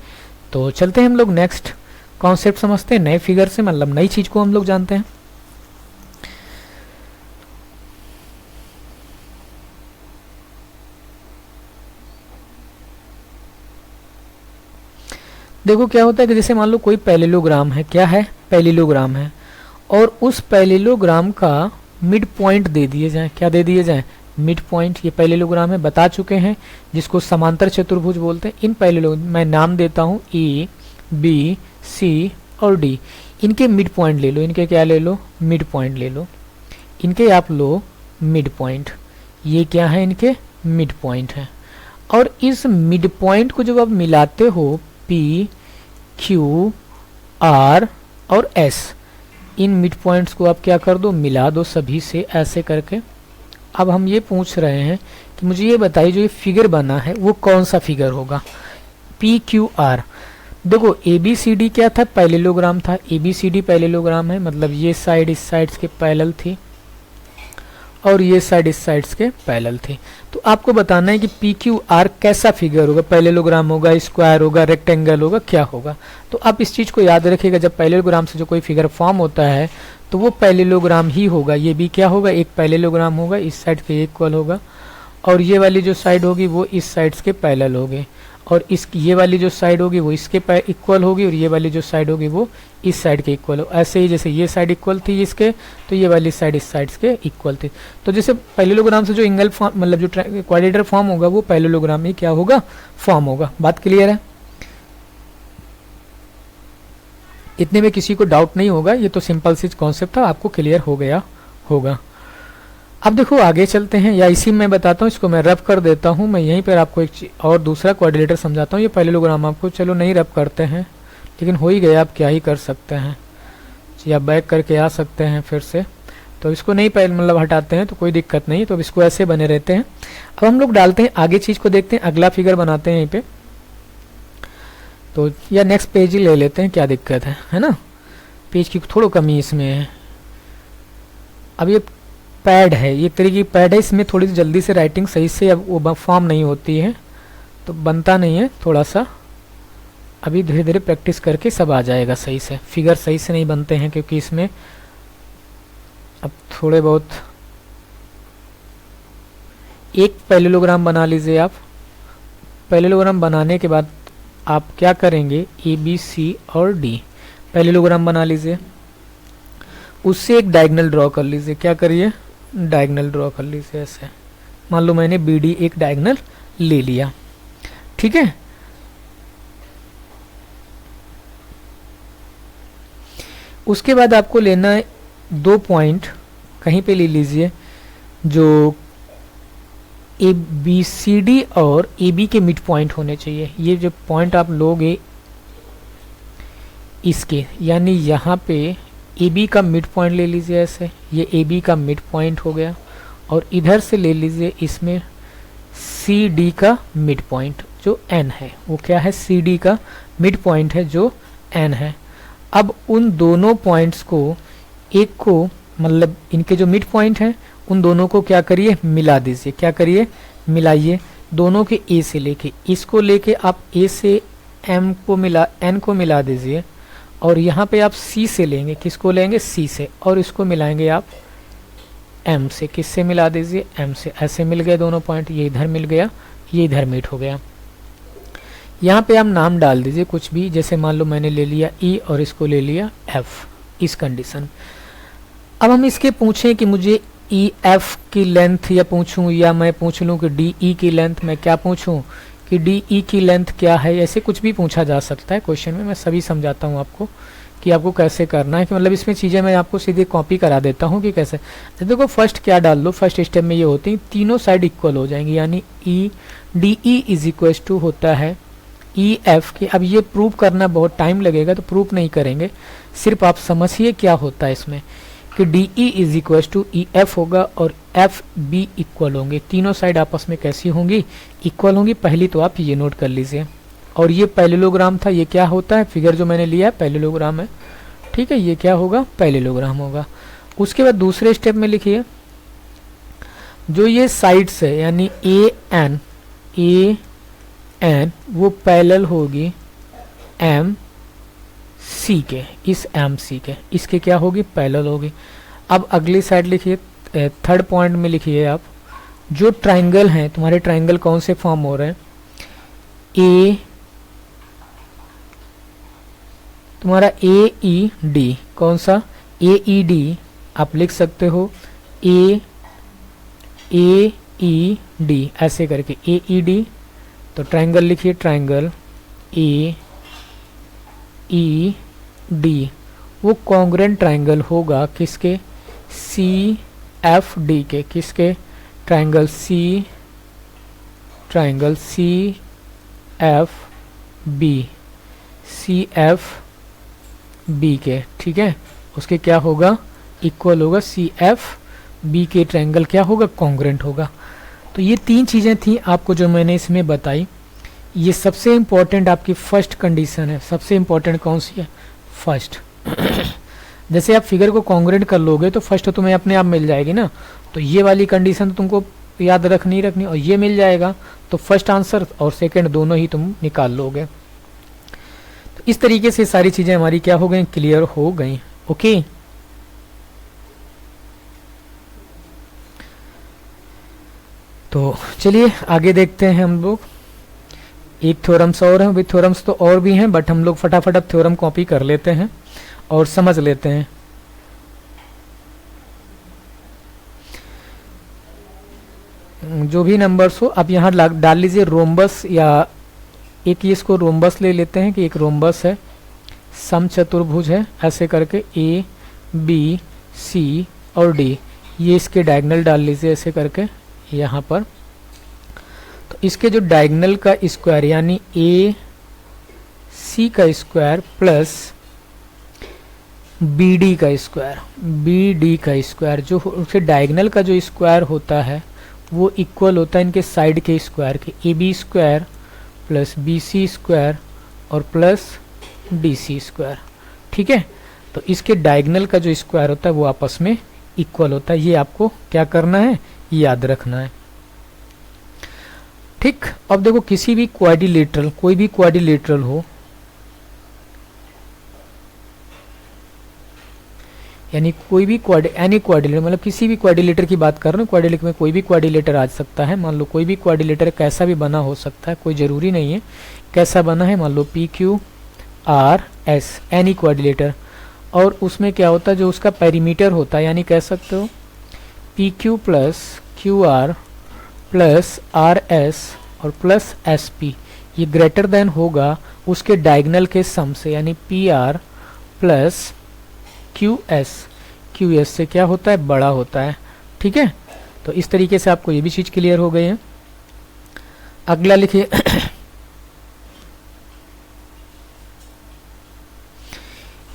तो चलते हैं हम लोग नेक्स्ट कॉन्सेप्ट समझते हैं, नए फिगर से, मतलब नई चीज को हम लोग जानते हैं। देखो क्या होता है कि जैसे मान लो कोई पैरेललोग्राम है, क्या है, पैरेललोग्राम है, और उस पैरेललोग्राम का मिड पॉइंट दे दिए जाए, क्या दे दिए जाए, मिड पॉइंट। ये पैरेललोग्राम है, बता चुके हैं, जिसको समांतर चतुर्भुज बोलते हैं। इन पैरेललोग्राम मैं नाम देता हूँ ए बी सी और डी, इनके मिड पॉइंट ले लो, इनके क्या ले लो, मिड पॉइंट ले लो, इनके आप लो मिड पॉइंट, ये क्या है, इनके मिड पॉइंट है। और इस मिड पॉइंट को जब आप मिलाते हो पी क्यू आर और एस, इन मिड पॉइंट्स को आप क्या कर दो, मिला दो सभी से ऐसे करके। अब हम ये पूछ रहे हैं कि मुझे ये बताइए जो ये फिगर बना है वो कौन सा फिगर होगा, पी क्यू आर। देखो ए बी सी डी क्या था, पैरेललोग्राम था, A B C D parallelogram है, मतलब ये साइड इस साइड्स के पैरेलल थी और ये साइड इस साइड्स के पैरेलल थी। तो आपको बताना है कि पी क्यू आर कैसा फिगर होगा, पैरेललोग्राम होगा, स्क्वायर होगा, रेक्टेंगल होगा, क्या होगा। तो आप इस चीज को याद रखिएगा, जब पैरेललोग्राम से जो कोई फिगर फॉर्म होता है तो वो पैरेललोग्राम ही होगा। ये भी क्या होगा, एक पैरेललोग्राम होगा, इस साइड के इक्वल होगा, और ये वाली जो साइड होगी वो इस साइड्स के पैरेलल होगी, और इस ये वाली जो साइड होगी वो इसके इक्वल होगी, और ये वाली जो साइड होगी वो इस साइड के इक्वल हो। ऐसे ही जैसे ये साइड इक्वल थी इसके, तो ये वाली साइड इस साइड के इक्वल थी। तो जैसे पैरेललोग्राम से जो एंगल फॉर्म, मतलब जो क्वाड्रेटर फॉर्म होगा वो पैरेललोग्राम में क्या होगा, फॉर्म होगा। बात क्लियर है, इतने में किसी को डाउट नहीं होगा, ये तो सिंपल सी कॉन्सेप्ट था, आपको क्लियर हो गया होगा। अब देखो आगे चलते हैं, या इसी में बताता हूँ, इसको मैं रब कर देता हूँ, मैं यहीं पर आपको एक और दूसरा क्वाड्रिलेटर समझाता हूँ। ये पैरेललोग्राम आपको चलो नहीं रब करते हैं, लेकिन हो ही गया, आप क्या ही कर सकते हैं, या बैक करके आ सकते हैं फिर से, तो इसको नहीं मतलब हटाते हैं तो कोई दिक्कत नहीं, तो इसको ऐसे बने रहते हैं। अब हम लोग डालते हैं आगे चीज को, देखते हैं अगला फिगर बनाते हैं यहीं पे, तो या नेक्स्ट पेज ही ले लेते हैं, क्या दिक्कत है ना, पेज की थोड़ा कमी इसमें है। अब ये पैड है, ये तरीके की पैड है, इसमें थोड़ी सी जल्दी से राइटिंग सही से अब वो फॉर्म नहीं होती है, तो बनता नहीं है, थोड़ा सा अभी धीरे धीरे प्रैक्टिस करके सब आ जाएगा सही से। फिगर सही से नहीं बनते हैं क्योंकि इसमें अब थोड़े बहुत, एक पैरेललोग्राम बना लीजिए आप। पैरेललोग्राम बनाने के बाद आप क्या करेंगे, ए बी सी और डी पैरेललोग्राम बना लीजिए, उससे एक डायगोनल ड्रॉ कर लीजिए। क्या करिए, डायगोनल ड्रॉ कर लीजिए ऐसे। मान लो मैंने बी डी एक डायगोनल ले लिया, ठीक है। उसके बाद आपको लेना है दो पॉइंट, कहीं पे ले लीजिए जो ए बी सी डी और ए बी के मिड पॉइंट होने चाहिए। ये जो पॉइंट आप लोगे इसके, यानी यहाँ पे ए बी का मिड पॉइंट ले लीजिए ऐसे, ये ए बी का मिड पॉइंट हो गया, और इधर से ले लीजिए इसमें सी डी का मिड पॉइंट जो एन है, वो क्या है, सी डी का मिड पॉइंट है जो एन है। अब उन दोनों पॉइंट्स को, एक को मतलब इनके जो मिड पॉइंट हैं उन दोनों को क्या करिए, मिला दीजिए। क्या करिए, मिलाइए दोनों के, ए से लेके, इसको लेके आप ए से एम को मिला, एन को मिला दीजिए, और यहाँ पे आप सी से लेंगे, किसको लेंगे, सी से, और इसको मिलाएंगे आप एम से, किससे मिला दीजिए, एम से। ऐसे मिल गए दोनों पॉइंट, ये इधर मिल गया, ये इधर मीट हो गया। यहाँ पे आप नाम डाल दीजिए कुछ भी, जैसे मान लो मैंने ले लिया ई और इसको ले लिया एफ, इस कंडीशन। अब हम इसके पूछें कि मुझे ई एफ की लेंथ, या पूछूं, या मैं पूछ लूं कि डी ई की लेंथ, मैं क्या पूछूं कि डी ई की लेंथ क्या है, ऐसे कुछ भी पूछा जा सकता है क्वेश्चन में। मैं सभी समझाता हूँ आपको कि आपको कैसे करना है, कि मतलब इसमें चीज़ें मैं आपको सीधे कॉपी करा देता हूँ कि कैसे। देखो फर्स्ट क्या डाल लो, फर्स्ट स्टेप में ये होती है तीनों साइड इक्वल हो जाएंगी, यानी E D E is equal to होता है ई एफ की। अब ये प्रूव करना बहुत टाइम लगेगा तो प्रूव नहीं करेंगे, सिर्फ आप समझिए क्या होता है इसमें कि D E is equal to E F होगा और एफ बी इक्वल होंगे। तीनों साइड आपस में कैसी होंगी, इक्वल होंगी। पहली तो आप ये नोट कर लीजिए। और ये पैरेललोग्राम था, ये क्या होता है, फिगर जो मैंने लिया है पैरेललोग्राम है, ठीक है, ये क्या होगा, पैरेललोग्राम होगा। उसके बाद दूसरे स्टेप में लिखिए जो ये साइड्स है यानी ए एन वो पैरेलल होगी एम सी के, इस एम सी के, इसके क्या होगी, पैरेलल होगी। अब अगली साइड लिखिए, थर्ड पॉइंट में लिखिए आप, जो ट्राइंगल हैं तुम्हारे, ट्राइंगल कौन से फॉर्म हो रहे हैं, ए तुम्हारा ए ई डी, कौन सा, ए ई डी आप लिख सकते हो, ए ई डी ऐसे करके ए ई डी। तो ट्राइंगल लिखिए, ट्राइंगल ए ई डी वो कॉन्ग्रेंट ट्राइंगल होगा किसके, सी एफ डी के, किसके, ट्राइंगल सी एफ बी के, ठीक है। उसके क्या होगा, इक्वल होगा सी एफ बी के, ट्राइंगल क्या होगा, कॉन्ग्रेंट होगा। तो ये तीन चीज़ें थी आपको जो मैंने इसमें बताई। ये सबसे इम्पोर्टेंट आपकी फर्स्ट कंडीशन है। सबसे इम्पोर्टेंट कौन सी है, फर्स्ट। जैसे आप फिगर को कॉन्ग्रेंट कर लोगे तो फर्स्ट तो तुम्हें अपने आप मिल जाएगी ना, तो ये वाली कंडीशन तो तुमको याद रखनी और ये मिल जाएगा, तो फर्स्ट आंसर और सेकंड दोनों ही तुम निकाल लोगे। तो इस तरीके से सारी चीज़ें हमारी क्या हो गई, क्लियर हो गई। ओके, तो चलिए आगे देखते हैं हम लोग। एक थ्योरम्स और हैं, थ्योरम्स तो और भी हैं, बट हम लोग फटाफट अब थ्योरम कॉपी कर लेते हैं और समझ लेते हैं। जो भी नंबर्स हो आप यहाँ डाल लीजिए रोम्बस, या एक ये इसको रोम्बस ले लेते हैं कि एक रोम्बस है, समचतुर्भुज है, ऐसे करके ए बी सी और डी, ये इसके डायगोनल डाल लीजिए ऐसे करके यहाँ पर। तो इसके जो डायगोनल का स्क्वायर यानी ए सी का स्क्वायर प्लस बी डी का स्क्वायर, जो उसके डायगोनल का जो स्क्वायर होता है वो इक्वल होता है इनके साइड के स्क्वायर के, A B square plus B C square और प्लस डी सी स्क्वायर, ठीक है। तो इसके डायगोनल का जो स्क्वायर होता है वो आपस में इक्वल होता है। ये आपको क्या करना है, याद रखना है, ठीक। अब देखो किसी भी क्वाड्रिलेटरल, कोई भी क्वाड्रिलेटरल हो, यानी कोई भी एनी क्वाड्रिलेटर, मतलब किसी भी क्वाड्रिलेटर की बात कर रहे हो, क्वाड्रिलेटर में कोई भी क्वाड्रिलेटर आ सकता है। मान लो कोई भी क्वाड्रिलेटर कैसा भी बना हो सकता है, कोई ज़रूरी नहीं है कैसा बना है। मान लो P Q R S any quadrilateral, और उसमें क्या होता है जो उसका पेरीमीटर होता है, यानी कह सकते हो P Q plus Q R plus R S और प्लस एस पी, ये ग्रेटर देन होगा उसके डायगोनल के सम से, यानी P R plus Q S से क्या होता है, बड़ा होता है, ठीक है। तो इस तरीके से आपको ये भी चीज़ क्लियर हो गई है। अगला लिखिए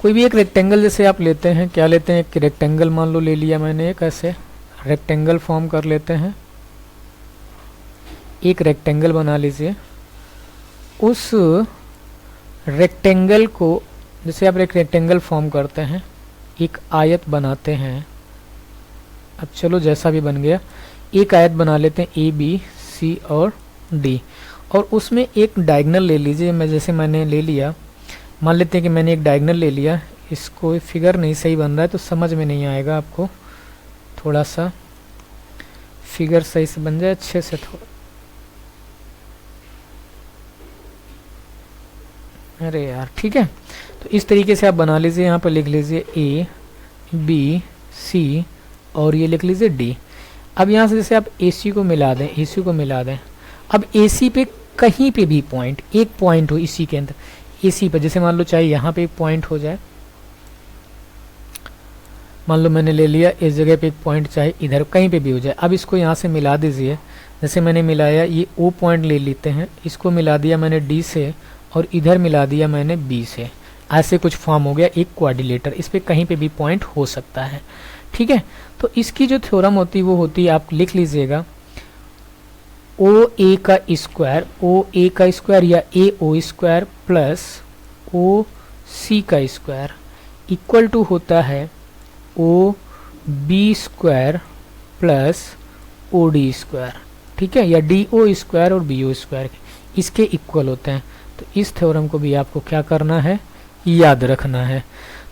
कोई भी एक रेक्टेंगल जैसे आप लेते हैं, क्या लेते हैं, एक रेक्टेंगल मान लो ले लिया मैंने, एक ऐसे रेक्टेंगल फॉर्म कर लेते हैं। एक रेक्टेंगल बना लीजिए, उस रेक्टेंगल को जैसे आप एक रेक्टेंगल फॉर्म करते हैं, एक आयत बनाते हैं। अब चलो जैसा भी बन गया, एक आयत बना लेते हैं ए बी सी और डी, और उसमें एक डायगोनल ले लीजिए। मैं जैसे मैंने ले लिया, मान लेते हैं कि मैंने एक डायगोनल ले लिया। इसको फिगर नहीं सही बन रहा है तो समझ में नहीं आएगा आपको, थोड़ा सा फिगर सही से बन जाए अच्छे से। थोड़ा अरे यार, ठीक है। तो इस तरीके से आप बना लीजिए, यहाँ पर लिख लीजिए ए बी सी और ये लिख लीजिए डी। अब यहाँ से जैसे आप ए सी को मिला दें, ए सी को मिला दें। अब ए सी पे कहीं पे भी पॉइंट, एक पॉइंट हो इसी के अंदर, ए सी पर, जैसे मान लो चाहे यहाँ पे एक पॉइंट हो जाए, मान लो मैंने ले लिया इस जगह पे एक पॉइंट, चाहे इधर कहीं पे भी हो जाए। अब इसको यहाँ से मिला दीजिए, जैसे मैंने मिलाया, ये ओ पॉइंट ले लेते हैं, इसको मिला दिया मैंने डी से और इधर मिला दिया मैंने बी से, ऐसे कुछ फॉर्म हो गया एक क्वाड्रिलेटर। इस पर कहीं पे भी पॉइंट हो सकता है, ठीक है। तो इसकी जो थ्योरम होती है वो होती है, आप लिख लीजिएगा, ओ ए का स्क्वायर या ए ओ स्क्वायर प्लस ओ सी का स्क्वायर इक्वल टू होता है O B square plus O D square, ठीक है, या डी ओ स्क्वायर और बी ओ स्क्वायर इसके इक्वल होते हैं। तो इस थ्योरम को भी आपको क्या करना है, याद रखना है।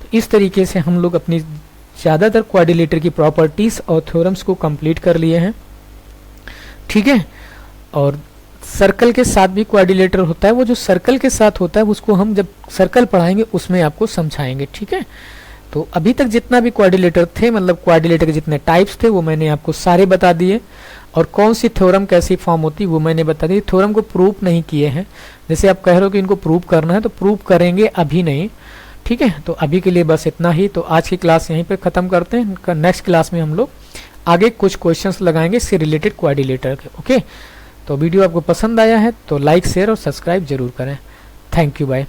तो इस तरीके से हम लोग अपनी ज़्यादातर क्वाड्रिलेटर की प्रॉपर्टीज और थ्योरम्स को कंप्लीट कर लिए हैं, ठीक है। और सर्कल के साथ भी क्वाड्रिलेटर होता है, वो जो सर्कल के साथ होता है उसको हम जब सर्कल पढ़ाएंगे उसमें आपको समझाएंगे, ठीक है। तो अभी तक जितना भी क्वाड्रिलेटर थे, मतलब क्वाड्रिलेटर के जितने टाइप्स थे वो मैंने आपको सारे बता दिए, और कौन सी थ्योरम कैसी फॉर्म होती वो मैंने बता दी। थ्योरम को प्रूफ नहीं किए हैं, जैसे आप कह रहे हो कि इनको प्रूफ करना है तो प्रूफ करेंगे, अभी नहीं, ठीक है। तो अभी के लिए बस इतना ही। तो आज की क्लास यहीं पे ख़त्म करते हैं। नेक्स्ट क्लास में हम लोग आगे कुछ क्वेश्चंस लगाएंगे इससे रिलेटेड क्वाड्रिलेटर के, ओके। तो वीडियो आपको पसंद आया है तो लाइक शेयर और सब्सक्राइब जरूर करें। Thank you, bye.